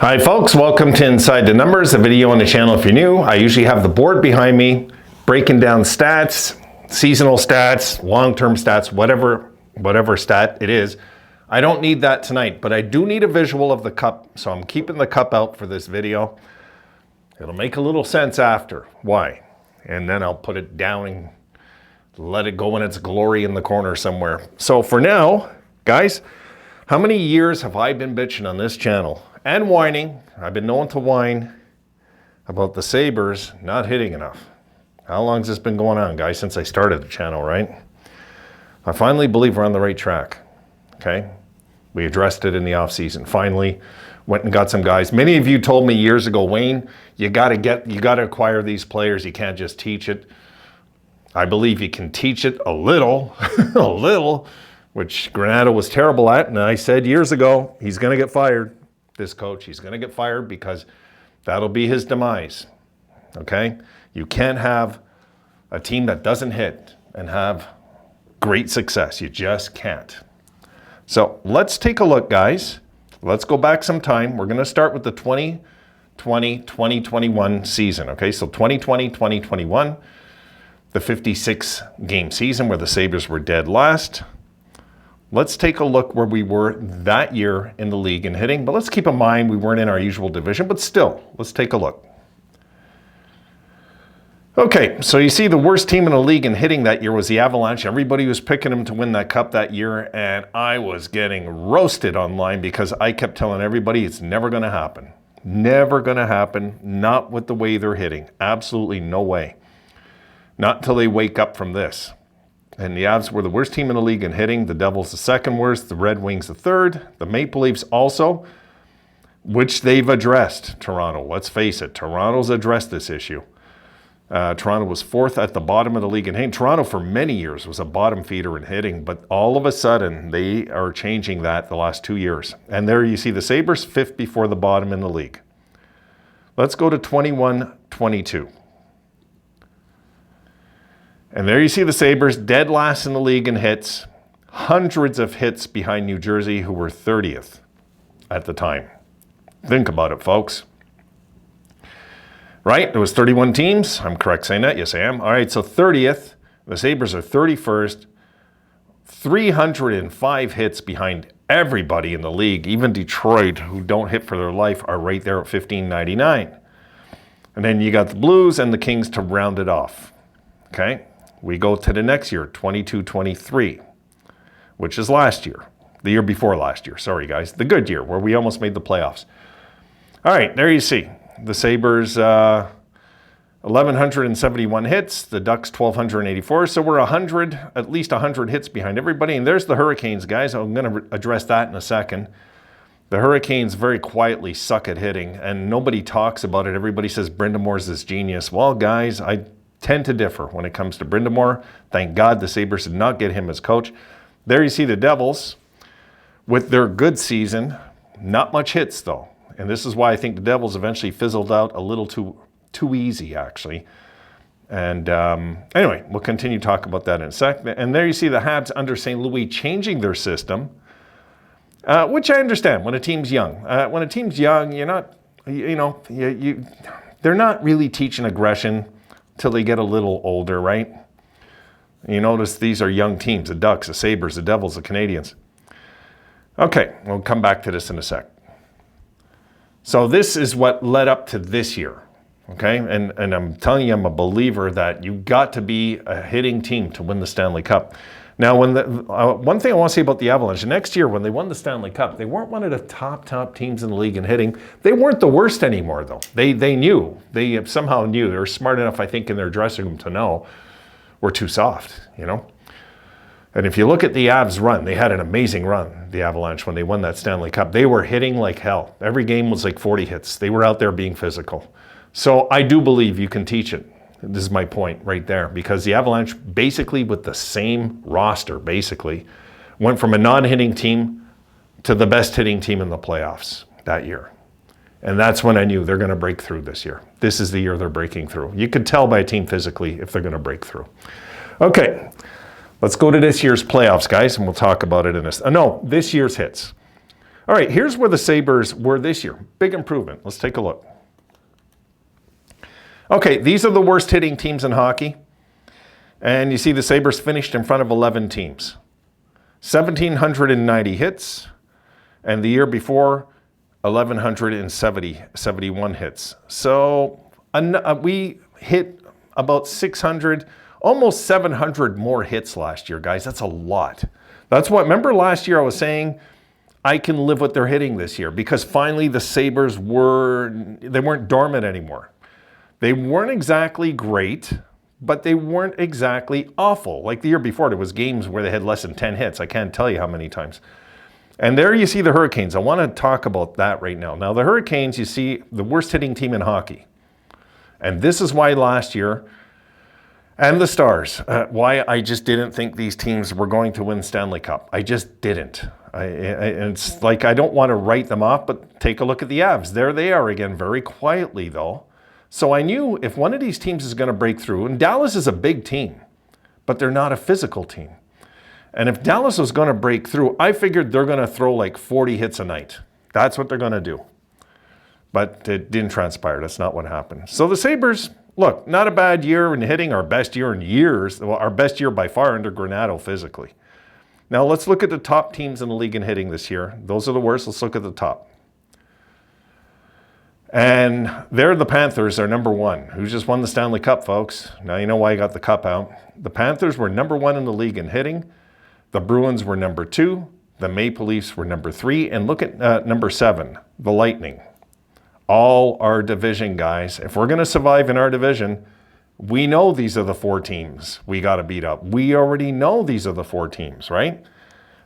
Hi folks, welcome to Inside the Numbers, a video on the channel if you're new. I usually have the board behind me, breaking down stats, seasonal stats, long-term stats, whatever stat it is. I don't need that tonight, but I do need a visual of the cup, so I'm keeping the cup out for this video. It'll make a little sense after why, and then I'll put it down and let it go in its glory in the corner somewhere. So for now, guys, how many years have I been bitching on this channel and whining? I've been known to whine about the Sabres not hitting enough. How long has this been going on, guys, since I started the channel, right? I finally believe we're on the right track, okay? We addressed it in the offseason. Finally went and got some guys. Many of you told me years ago, Wayne, you gotta acquire these players. You can't just teach it. I believe you can teach it a little, a little, which Granato was terrible at. And I said years ago, he's gonna get fired. This coach, he's gonna get fired because that'll be his demise, okay? You can't have a team that doesn't hit and have great success. You just can't. So let's take a look, guys. Let's go back some time. We're gonna start with the 2020-2021 season, okay? So 2020-2021, the 56 game season where the Sabres were dead last. Let's take a look where we were that year in the league in hitting, but let's keep in mind we weren't in our usual division, but still, let's take a look. Okay, so you see the worst team in the league in hitting that year was the Avalanche. Everybody was picking them to win that cup that year, and I was getting roasted online because I kept telling everybody it's never gonna happen. Never gonna happen, not with the way they're hitting. Absolutely no way. Not until they wake up from this. And the Avs were the worst team in the league in hitting. The Devils the second worst. The Red Wings the third. The Maple Leafs also, which they've addressed. Toronto, let's face it, Toronto's addressed this issue. Toronto was fourth at the bottom of the league in hitting. Toronto for many years was a bottom feeder in hitting, but all of a sudden they are changing that the last 2 years. And there you see the Sabres fifth before the bottom in the league. Let's go to 21-22. And there you see the Sabres dead last in the league in hits, hundreds of hits behind New Jersey, who were 30th at the time. Think about it, folks. Right? There was 31 teams. I'm correct saying that? Yes, I am. All right, so 30th. The Sabres are 31st. 305 hits behind everybody in the league. Even Detroit, who don't hit for their life, are right there at 1599. And then you got the Blues and the Kings to round it off. Okay? We go to the next year, 22-23, which is last year. The year before last year, sorry guys. The good year, where we almost made the playoffs. All right, there you see. The Sabres, 1,171 hits. The Ducks, 1,284. So we're at least 100 hits behind everybody. And there's the Hurricanes, guys. I'm going to address that in a second. The Hurricanes very quietly suck at hitting, and nobody talks about it. Everybody says Brindamore's this genius. Well, guys, I tend to differ when it comes to Brindamore. Thank God the Sabres did not get him as coach. There you see the Devils with their good season. Not much hits, though. And this is why I think the Devils eventually fizzled out a little too easy, actually. And anyway, we'll continue to talk about that in a sec. And there you see the Habs under St. Louis changing their system, which I understand when a team's young. When a team's young, you're not, they're not really teaching aggression till they get a little older, right? You notice these are young teams, the Ducks, the Sabres, the Devils, the Canadiens. Okay, we'll come back to this in a sec. So this is what led up to this year, okay? And I'm telling you, I'm a believer that you got to be a hitting team to win the Stanley Cup. Now, when one thing I want to say about the Avalanche, next year when they won the Stanley Cup, they weren't one of the top teams in the league in hitting. They weren't the worst anymore, though. They knew. They somehow knew. They were smart enough, I think, in their dressing room to know we're too soft, And if you look at the Avs run, they had an amazing run, the Avalanche, when they won that Stanley Cup. They were hitting like hell. Every game was like 40 hits. They were out there being physical. So I do believe you can teach it. This is my point right there, because the Avalanche, basically with the same roster, went from a non-hitting team to the best hitting team in the playoffs that year. And that's when I knew they're going to break through this year. This is the year they're breaking through. You could tell by a team physically if they're going to break through. Okay, let's go to this year's playoffs, guys, and we'll talk about it in this. This year's hits. All right, here's where the Sabres were this year. Big improvement. Let's take a look. Okay, these are the worst hitting teams in hockey. And you see the Sabres finished in front of 11 teams. 1,790 hits. And the year before, 1,171 hits. So we hit about 600, almost 700 more hits last year, guys. That's a lot. That's what, remember last year I was saying, I can live what they're hitting this year because finally the Sabres they weren't dormant anymore. They weren't exactly great, but they weren't exactly awful. Like the year before, there was games where they had less than 10 hits. I can't tell you how many times. And there you see the Hurricanes. I want to talk about that right now. Now the Hurricanes, you see the worst hitting team in hockey. And this is why last year, and the Stars, why I just didn't think these teams were going to win Stanley Cup. I just didn't. It's like I don't want to write them off, but take a look at the Avs. There they are again, very quietly though. So I knew if one of these teams is going to break through, and Dallas is a big team, but they're not a physical team. And if Dallas was going to break through, I figured they're going to throw like 40 hits a night. That's what they're going to do. But it didn't transpire. That's not what happened. So the Sabres, look, not a bad year in hitting, our best year in years. Well, our best year by far under Granato physically. Now let's look at the top teams in the league in hitting this year. Those are the worst. Let's look at the top. And there the Panthers are number one. Who just won the Stanley Cup, folks? Now you know why I got the cup out. The Panthers were number one in the league in hitting. The Bruins were number two. The Maple Leafs were number three. And look at number 7, the Lightning. All our division, guys. If we're going to survive in our division, we know these are the 4 teams we got to beat up. We already know these are the 4 teams, right?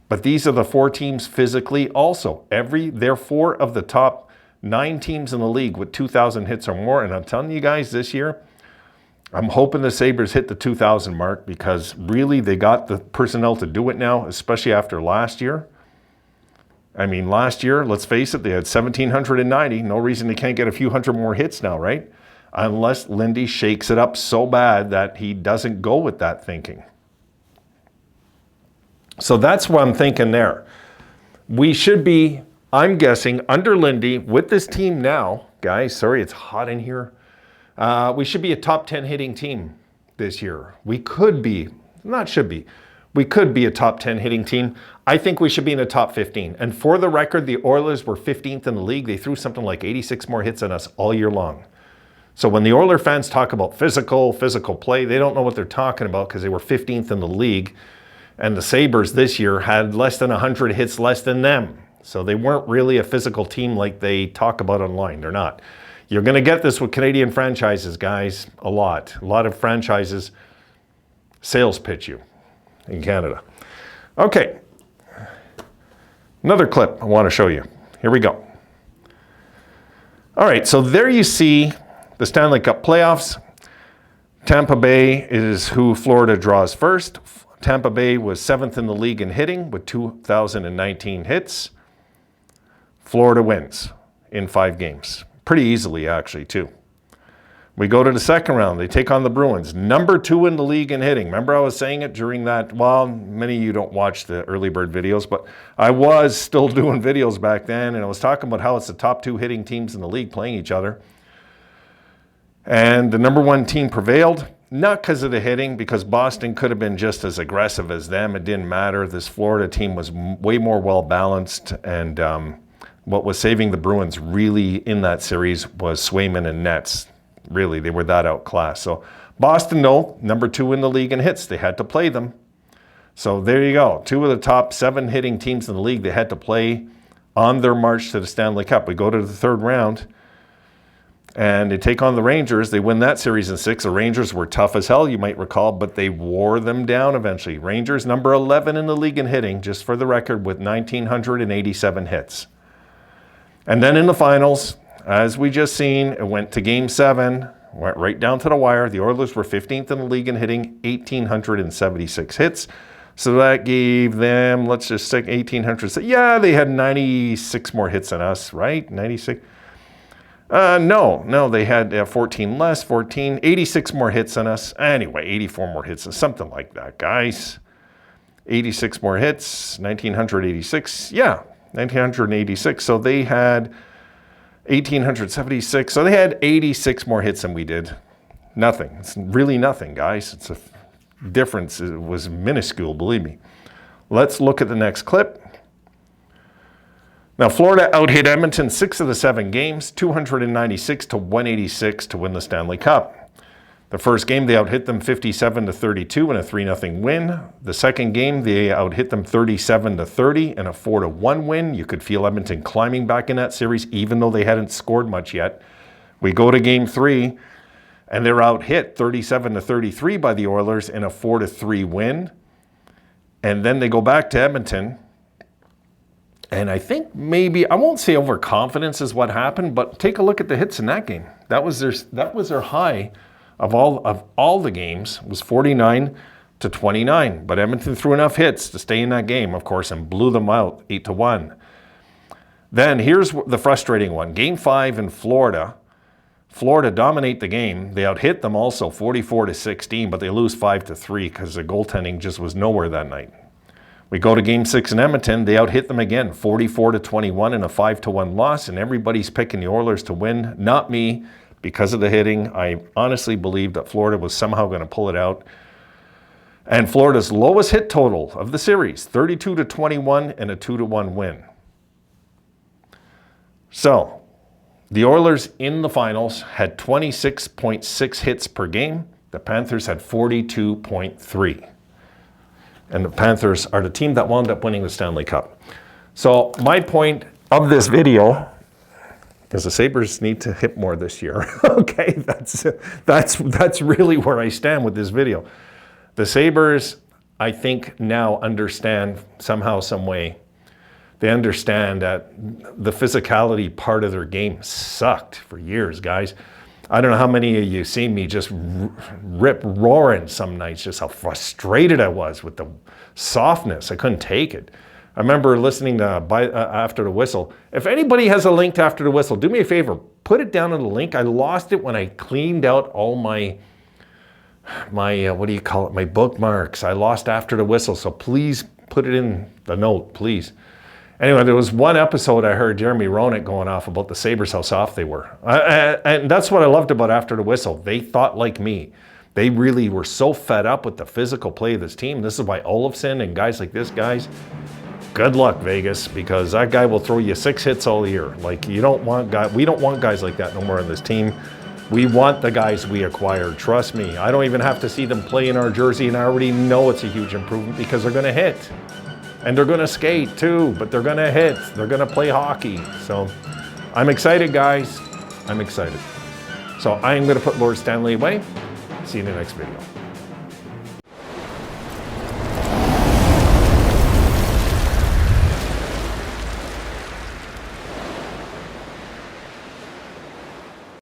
But these are the 4 teams physically also. They're 4 of the top 9 teams in the league with 2,000 hits or more. And I'm telling you guys this year, I'm hoping the Sabres hit the 2,000 mark because really they got the personnel to do it now, especially after last year. I mean, last year, let's face it, they had 1,790. No reason they can't get a few hundred more hits now, right? Unless Lindy shakes it up so bad that he doesn't go with that thinking. So that's what I'm thinking there. We should be, I'm guessing, under Lindy with this team now. Guys, sorry, it's hot in here. We should be a top 10 hitting team this year. We could be, not should be. We could be a top 10 hitting team. I think we should be in the top 15. And for the record, the Oilers were 15th in the league. They threw something like 86 more hits than us all year long. So when the Oiler fans talk about physical play, they don't know what they're talking about because they were 15th in the league. And the Sabres this year had less than 100 hits less than them. So they weren't really a physical team like they talk about online. They're not. You're going to get this with Canadian franchises, guys, a lot. A lot of franchises sales pitch you in Canada. Okay. Another clip I want to show you. Here we go. All right, so there you see the Stanley Cup playoffs. Tampa Bay is who Florida draws first. Tampa Bay was 7th in the league in hitting with 2,019 hits. Florida wins in 5 games. Pretty easily, actually, too. We go to the second round. They take on the Bruins. Number 2 in the league in hitting. Remember I was saying it during that, well, many of you don't watch the early bird videos, but I was still doing videos back then, and I was talking about how it's the top 2 hitting teams in the league playing each other. And the number 1 team prevailed, not because of the hitting, because Boston could have been just as aggressive as them. It didn't matter. This Florida team was way more well-balanced, and what was saving the Bruins really in that series was Swayman and Nets. Really, they were that outclassed. So Boston, no, number 2 in the league in hits. They had to play them. So there you go. 2 of the top 7 hitting teams in the league they had to play on their march to the Stanley Cup. We go to the third round, and they take on the Rangers. They win that series in 6. The Rangers were tough as hell, you might recall, but they wore them down eventually. Rangers, number 11 in the league in hitting, just for the record, with 1,987 hits. And then in the finals, as we just seen, it went to Game 7, went right down to the wire. The Oilers were 15th in the league in hitting, 1,876 hits. So that gave them, let's just say 1,800. Yeah, they had 96 more hits than us, right? 96. No, they had 14 less, 86 more hits than us. Anyway, 84 more hits, something like that, guys. 86 more hits, 1,986. Yeah, 1986. So they had 1,876. So they had 86 more hits than we did. Nothing. It's really nothing, guys. It's a difference. It was minuscule, believe me. Let's look at the next clip. Now, Florida out-hit Edmonton 6 of the 7 games, 296 to 186 to win the Stanley Cup. The first game, they out-hit them 57 to 32 in a 3-0 win. The second game, they out-hit them 37 to 30 in a 4-1 win. You could feel Edmonton climbing back in that series, even though they hadn't scored much yet. We go to game 3, and they're out-hit 37 to 33 by the Oilers in a 4-3 win. And then they go back to Edmonton. And I think maybe, I won't say overconfidence is what happened, but take a look at the hits in that game. That was their high of all the games. It was 49 to 29. But Edmonton threw enough hits to stay in that game, of course, and blew them out 8-1. Then here's the frustrating one. Game 5 in Florida. Florida dominate the game. They out-hit them also 44 to 16, but they lose 5-3 because the goaltending just was nowhere that night. We go to game 6 in Edmonton. They out-hit them again, 44 to 21 in a 5-1 loss, and everybody's picking the Oilers to win. Not me, because of the hitting. I honestly believe that Florida was somehow going to pull it out. And Florida's lowest hit total of the series, 32 to 21 and a 2-1 win. So, the Oilers in the finals had 26.6 hits per game. The Panthers had 42.3. And the Panthers are the team that wound up winning the Stanley Cup. So my point of this video is the Sabres need to hit more this year. Okay, that's really where I stand with this video. The Sabres, I think, now understand somehow, some way. They understand that the physicality part of their game sucked for years, guys. I don't know how many of you seen me just rip roaring some nights, just how frustrated I was with the softness. I couldn't take it. I remember listening to After the Whistle. If anybody has a link to After the Whistle, do me a favor, put it down in the link. I lost it when I cleaned out all my what do you call it, my bookmarks. I lost After the Whistle, so please put it in the note, please. Anyway, there was one episode I heard Jeremy Roenick going off about the Sabres, how soft they were. And that's what I loved about After the Whistle. They thought like me. They really were so fed up with the physical play of this team. This is why Olofsson and guys like this, guys, good luck, Vegas, because that guy will throw you 6 hits all year. Like, we don't want guys like that no more on this team. We want the guys we acquired. Trust me. I don't even have to see them play in our jersey, and I already know it's a huge improvement because they're going to hit. And they're going to skate too, but they're going to hit. They're going to play hockey. So I'm excited, guys. I'm excited. So I'm going to put Lord Stanley away. See you in the next video.